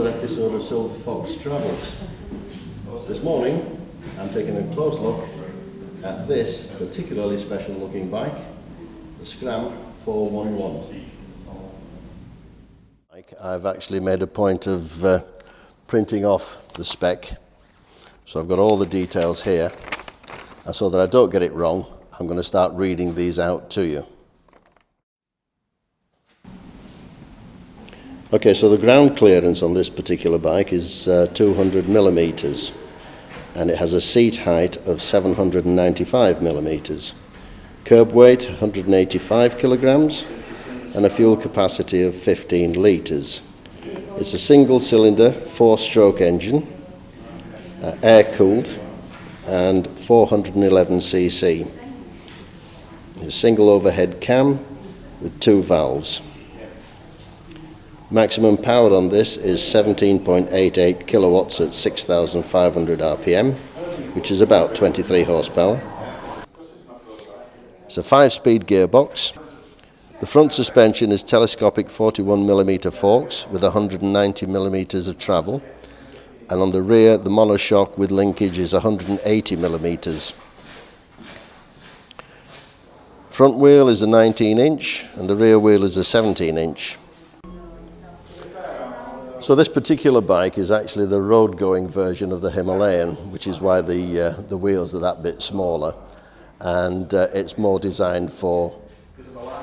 another episode of Silver Fox Travels. This morning I'm taking a close look at this particularly special looking bike, the Scram 411. I've actually made a point of printing off the spec, so I've got all the details here, and so that I don't get it wrong, I'm going to start reading these out to you. Okay, so the ground clearance on this particular bike is 200 millimeters, and it has a seat height of 795 millimeters. Curb weight 185 kilograms and a fuel capacity of 15 litres. It's a single cylinder 4-stroke engine, air cooled and 411cc. A single overhead cam with 2 valves. Maximum power on this is 17.88 kilowatts at 6,500 RPM, which is about 23 horsepower. It's a 5-speed gearbox. The front suspension is telescopic 41mm forks with 190mm of travel, and on the rear the monoshock with linkage is 180mm. Front wheel is a 19-inch and the rear wheel is a 17-inch. So this particular bike is actually the road-going version of the Himalayan, which is why the wheels are that bit smaller, and it's more designed for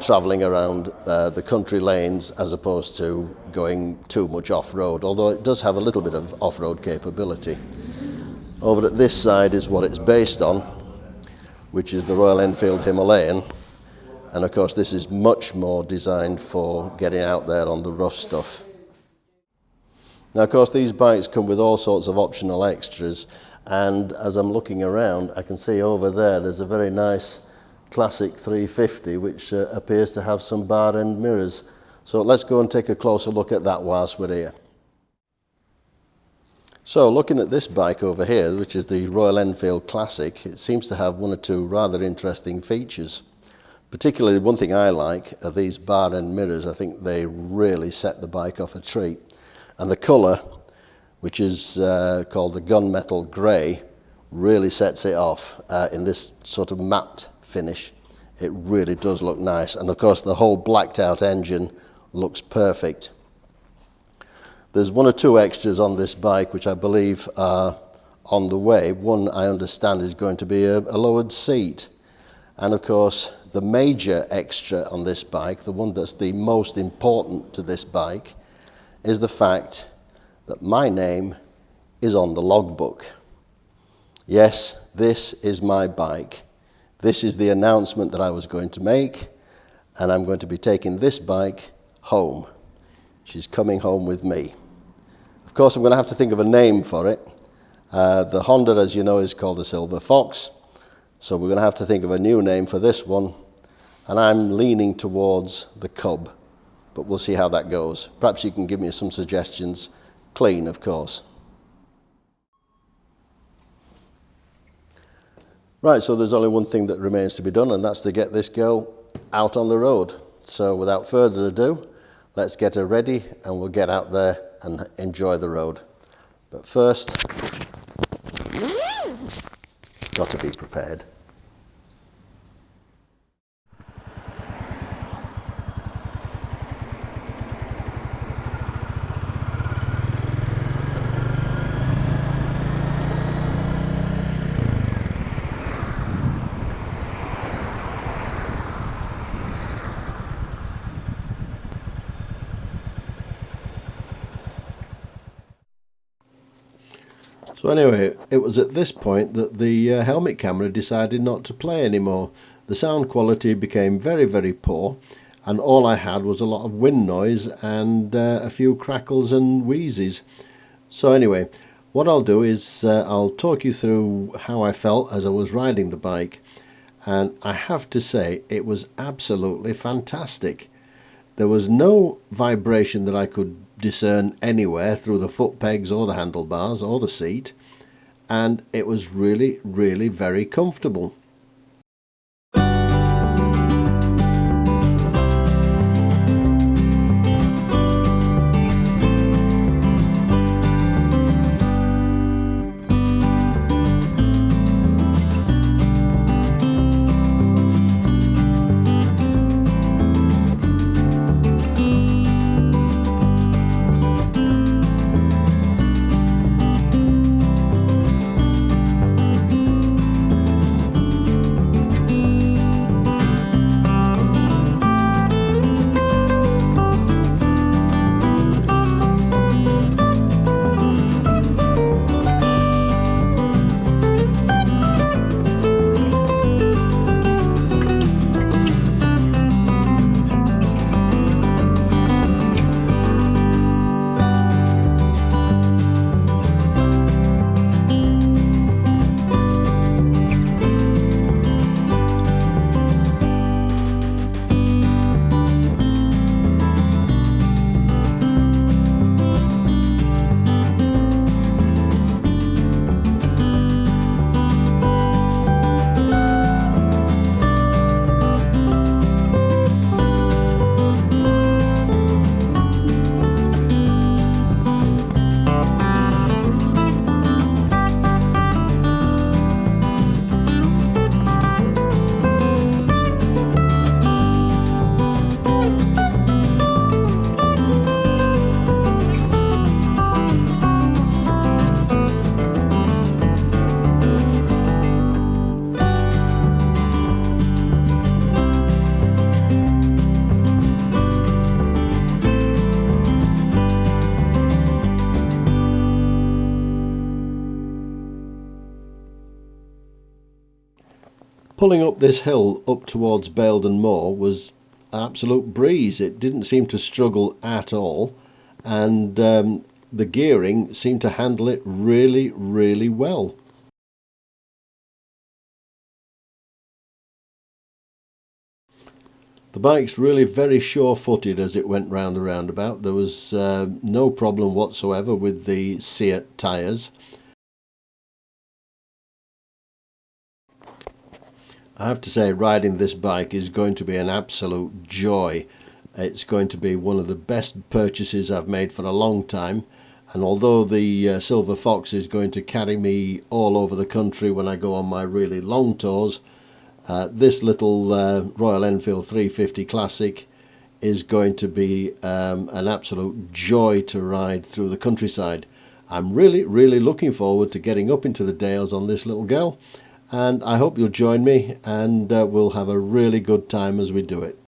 travelling around the country lanes as opposed to going too much off-road, although it does have a little bit of off-road capability. Over at this side is what it's based on, which is the Royal Enfield Himalayan, and of course this is much more designed for getting out there on the rough stuff. Now, of course, these bikes come with all sorts of optional extras, and as I'm looking around, I can see over there's a very nice classic 350 which appears to have some bar end mirrors. So let's go and take a closer look at that whilst we're here. So looking at this bike over here, which is the Royal Enfield Classic, it seems to have 1 or 2 rather interesting features. Particularly one thing I like are these bar end mirrors. I think they really set the bike off a treat. And the colour, which is called the gunmetal grey, really sets it off in this sort of matte finish. It really does look nice, and of course the whole blacked out engine looks perfect. There's 1 or 2 extras on this bike which I believe are on the way. One, I understand, is going to be a lowered seat, and of course the major extra on this bike, the one that's the most important to this bike, is the fact that my name is on the logbook. Yes, this is my bike. This is the announcement that I was going to make, and I'm going to be taking this bike home. She's coming home with me. Of course, I'm going to have to think of a name for it. The Honda, as you know, is called the Silver Fox, so we're going to have to think of a new name for this one, and I'm leaning towards the Cub, but we'll see how that goes. Perhaps you can give me some suggestions, clean, of course. Right, so there's only one thing that remains to be done, and that's to get this girl out on the road. So without further ado, let's get her ready and we'll get out there and enjoy the road. But first, got to be prepared. So anyway, it was at this point that the helmet camera decided not to play anymore. The sound quality became very, very poor, and all I had was a lot of wind noise and a few crackles and wheezes. So anyway, what I'll do is I'll talk you through how I felt as I was riding the bike, and I have to say it was absolutely fantastic. There was no vibration that I could discern anywhere through the foot pegs or the handlebars or the seat, and it was really, really very comfortable. Pulling up this hill up towards Baildon Moor was an absolute breeze. It didn't seem to struggle at all, and the gearing seemed to handle it really, really well. The bike's really very sure-footed as it went round the roundabout. There was no problem whatsoever with the Seat tyres. I have to say, riding this bike is going to be an absolute joy. It's going to be one of the best purchases I've made for a long time, and although the Silver Fox is going to carry me all over the country when I go on my really long tours, this little Royal Enfield 350 Classic is going to be an absolute joy to ride through the countryside. I'm really, really looking forward to getting up into the Dales on this little girl, and I hope you'll join me, and we'll have a really good time as we do it.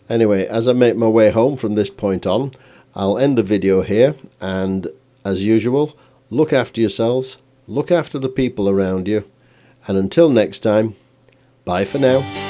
Anyway, as I make my way home from this point on, I'll end the video here, and as usual, look after yourselves, look after the people around you, and until next time, bye for now.